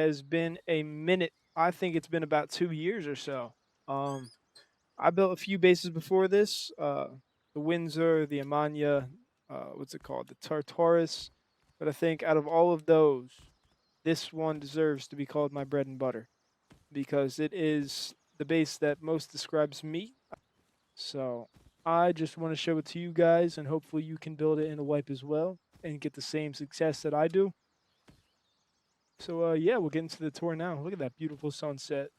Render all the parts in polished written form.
has been a minute. I think it's been about 2 years or so. Um, I built a few bases before this, the Windsor, the Amania, what's it called? The Tartarus. But I think out of all of those, this one deserves to be called my bread and butter because it is the base that most describes me. So I just want to show it to you guys, and hopefully you can build it in a wipe as well and get the same success that I do. So yeah, we'll get into the tour now. Look at that beautiful sunset.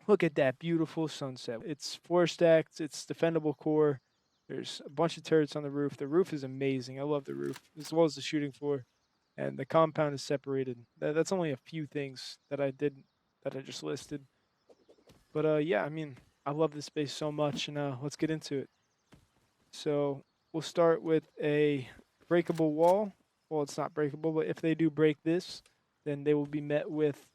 Look at that beautiful sunset. It's floor stacked. It's defendable core. There's a bunch of turrets on the roof. The roof is amazing. I love the roof as well as the shooting floor, and the compound is separated. That's only a few things that I did that I just listed. But yeah, I mean, I love this space so much, and let's get into it. So we'll start with a breakable wall. Well, it's not breakable, but if they do break this, then they will be met with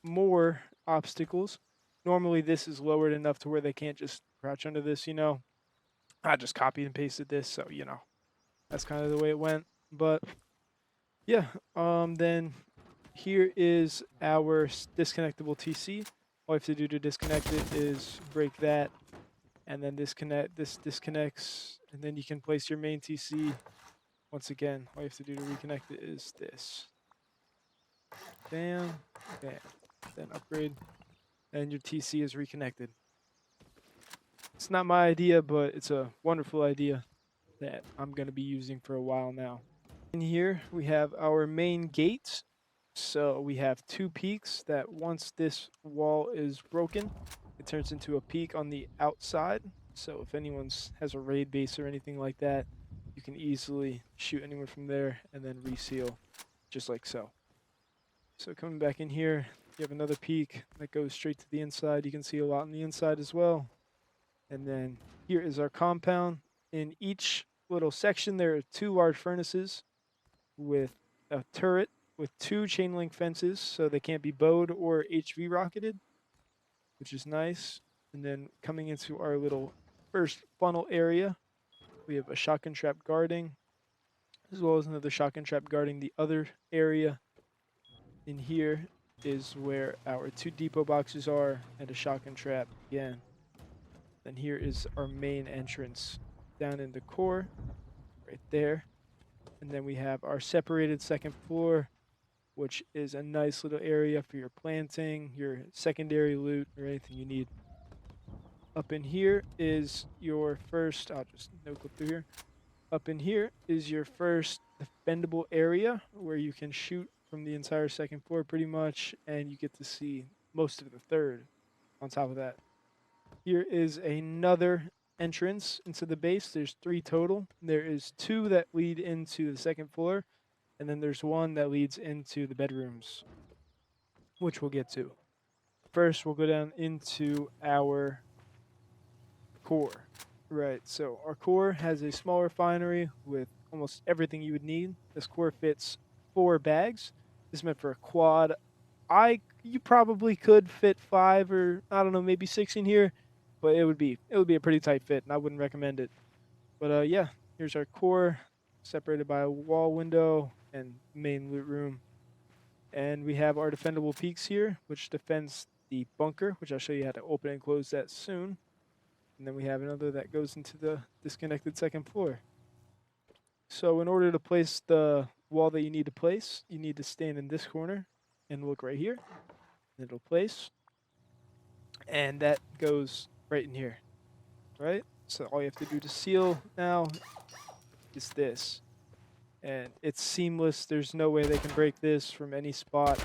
more obstacles. Normally, this is lowered enough to where they can't just crouch under this, I just copied and pasted this, so, that's kind of the way it went. But, yeah, then here is our disconnectable TC. All you have to do to disconnect it is break that, and then this disconnects, and then you can place your main TC. Once again, all you have to do to reconnect it is this. Bam, bam, then upgrade, and your TC is reconnected. It's not my idea, but it's a wonderful idea that I'm going to be using for a while now. In here, we have our main gate. So we have two peaks that once this wall is broken, it turns into a peak on the outside. So if anyone has a raid base or anything like that, you can easily shoot anyone from there and then reseal, just like so. So coming back in here, you have another peak that goes straight to the inside. You can see a lot on the inside as well. And then here is our compound. In each little section, there are two large furnaces with a turret with two chain link fences, so they can't be bowed or HV rocketed, which is nice. And then coming into our little first funnel area, we have a shotgun trap guarding, as well as another shotgun trap guarding the other area. In here is where our two depot boxes are, and a shotgun trap again. Then here is our main entrance down in the core, right there. And then we have our separated second floor, which is a nice little area for your planting, your secondary loot, or anything you need. Up in here is your first, I'll just no clip through here. Up in here is your first defendable area where you can shoot from the entire second floor pretty much, and you get to see most of the third on top of that. Here is another entrance into the base. There's 3 total. There is 2 that lead into the second floor, and then there's 1 that leads into the bedrooms, which we'll get to. First, we'll go down into our core. Right, so our core has a small refinery with almost everything you would need. This core fits 4 bags. This is meant for a quad. You probably could fit 5 or I don't know, maybe 6 in here, but it would be a pretty tight fit, and I wouldn't recommend it. But yeah, here's our core, separated by a wall window and main loot room. And we have our defendable peaks here, which defends the bunker, which I'll show you how to open and close that soon. And then we have another that goes into the disconnected second floor. So in order to place the wall that you need to place, you need to stand in this corner and look right here. And it'll place. And that goes right in here, right? So all you have to do to seal now is this. And it's seamless. There's no way they can break this from any spot.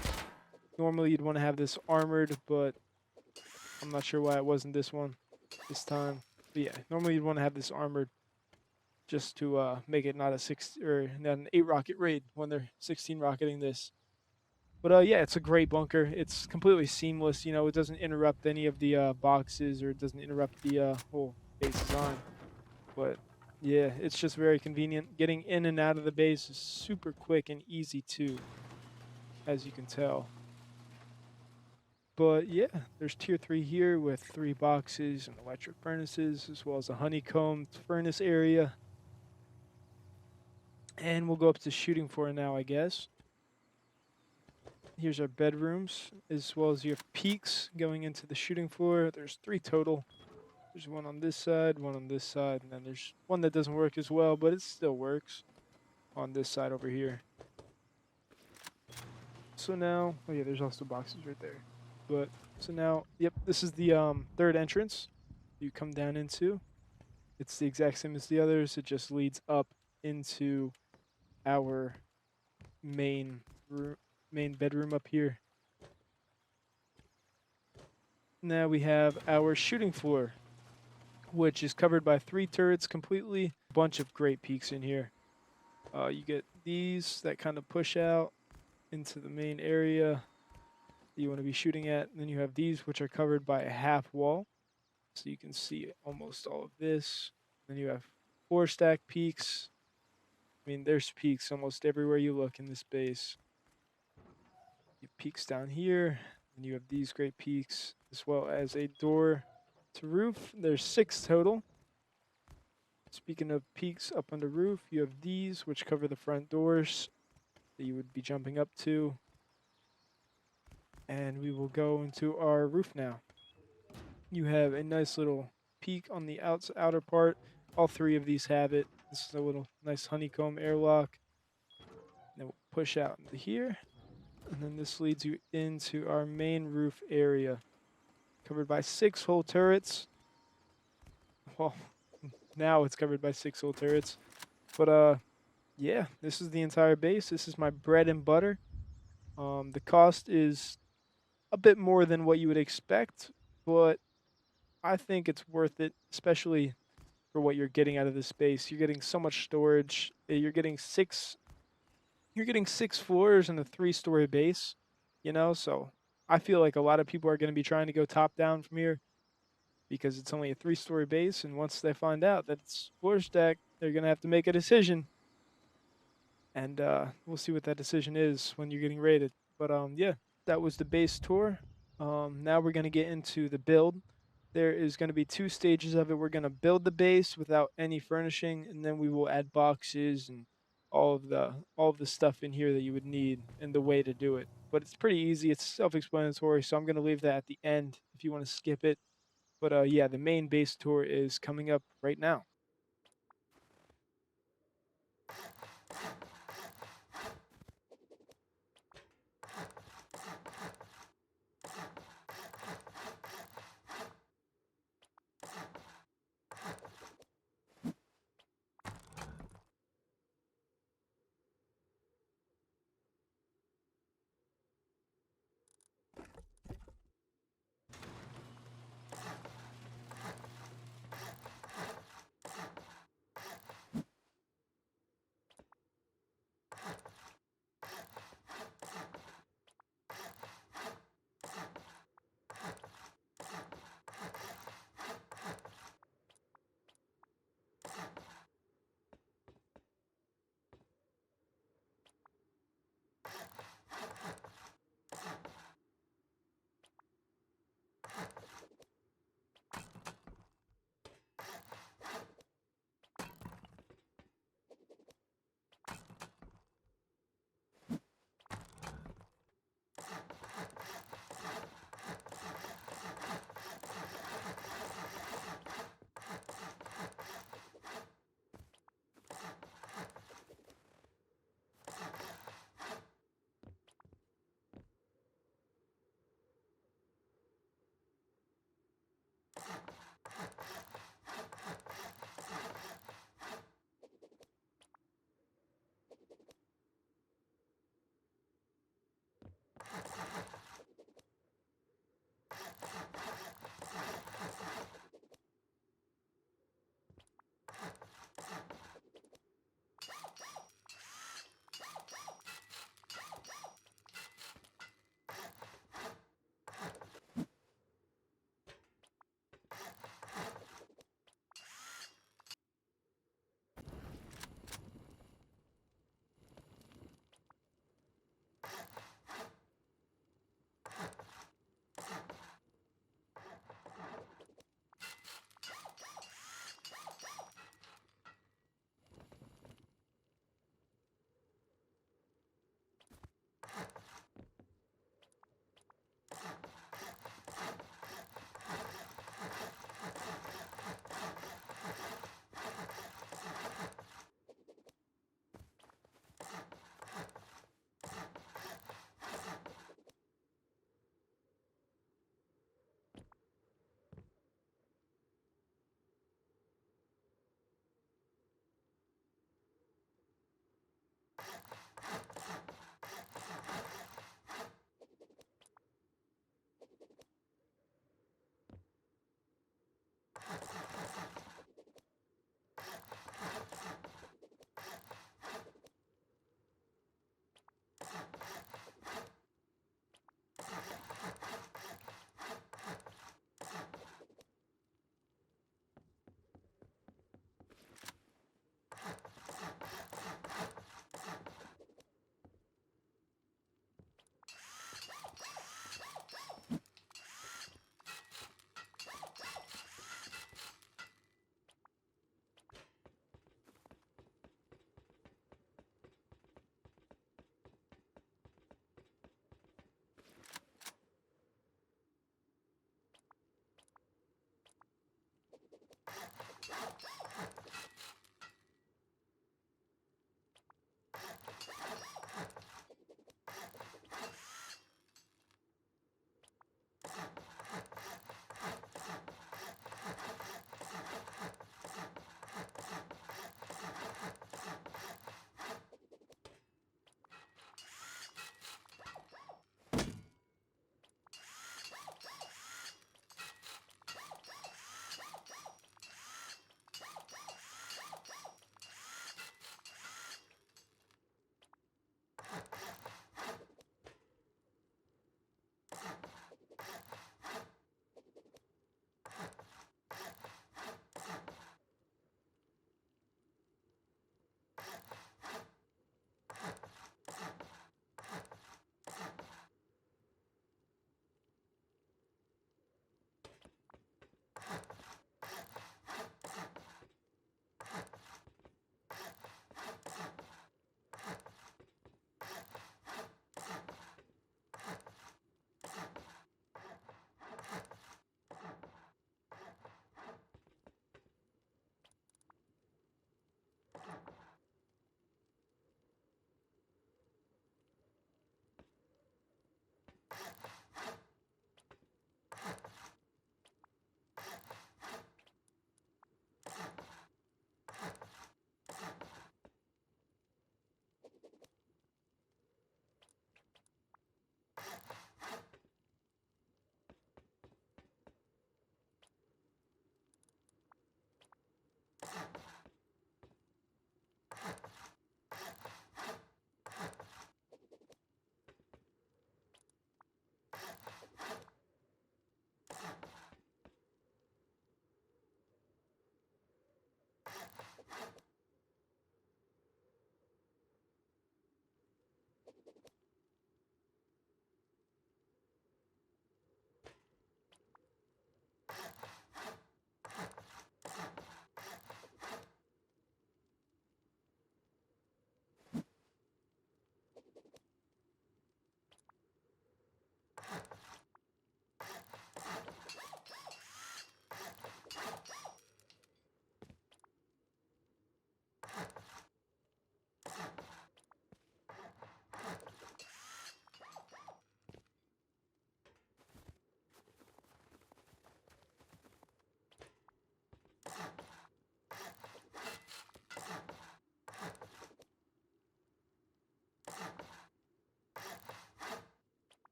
Normally you'd want to have this armored, but I'm not sure why it wasn't this one this time. But yeah, normally you'd want to have this armored just to make it not an 8 rocket raid when they're 16 rocketing this. But yeah, it's a great bunker. It's completely seamless. It doesn't interrupt any of the boxes, or it doesn't interrupt the whole base design. But yeah, it's just very convenient. Getting in and out of the base is super quick and easy too, as you can tell. But yeah, there's tier 3 here with 3 boxes and electric furnaces, as well as a honeycombed furnace area. And we'll go up to shooting floor now, I guess. Here's our bedrooms, as well as you have peaks going into the shooting floor. There's 3 total. There's one on this side, one on this side, and then there's one that doesn't work as well, but it still works on this side over here. So now, oh yeah, there's also boxes right there. But so now, yep, this is the third entrance you come down into. It's the exact same as the others. It just leads up into our main room, main bedroom up here. Now we have our shooting floor, which is covered by 3 turrets completely. Bunch of great peaks in here. You get these that kind of push out into the main area that you want to be shooting at. And then you have these, which are covered by a half wall. So you can see almost all of this. Then you have Floorstack peaks. I mean, there's peaks almost everywhere you look in this base. You have peaks down here, and you have these great peaks, as well as a door to roof. There's 6 total. Speaking of peaks up on the roof, you have these, which cover the front doors that you would be jumping up to. And we will go into our roof now. You have a nice little peak on the outer part. All 3 of these have it. This is a little nice honeycomb airlock. Then we'll push out into here. And then this leads you into our main roof area, covered by 6 whole turrets. Well, now it's covered by 6 whole turrets. But yeah, this is the entire base. This is my bread and butter. The cost is a bit more than what you would expect, but I think it's worth it, especially for what you're getting out of this space. You're getting so much storage. You're getting 6 floors and a 3-story base, so I feel like a lot of people are going to be trying to go top down from here because it's only a 3-story base, and once they find out that it's Floorstack, they're going to have to make a decision. And we'll see what that decision is when you're getting rated. But yeah, that was the base tour. Now we're going to get into the build. There is going to be 2 stages of it. We're going to build the base without any furnishing, and then we will add boxes and all of the stuff in here that you would need and the way to do it. But it's pretty easy. It's self-explanatory, so I'm going to leave that at the end if you want to skip it. But yeah, the main base tour is coming up right now.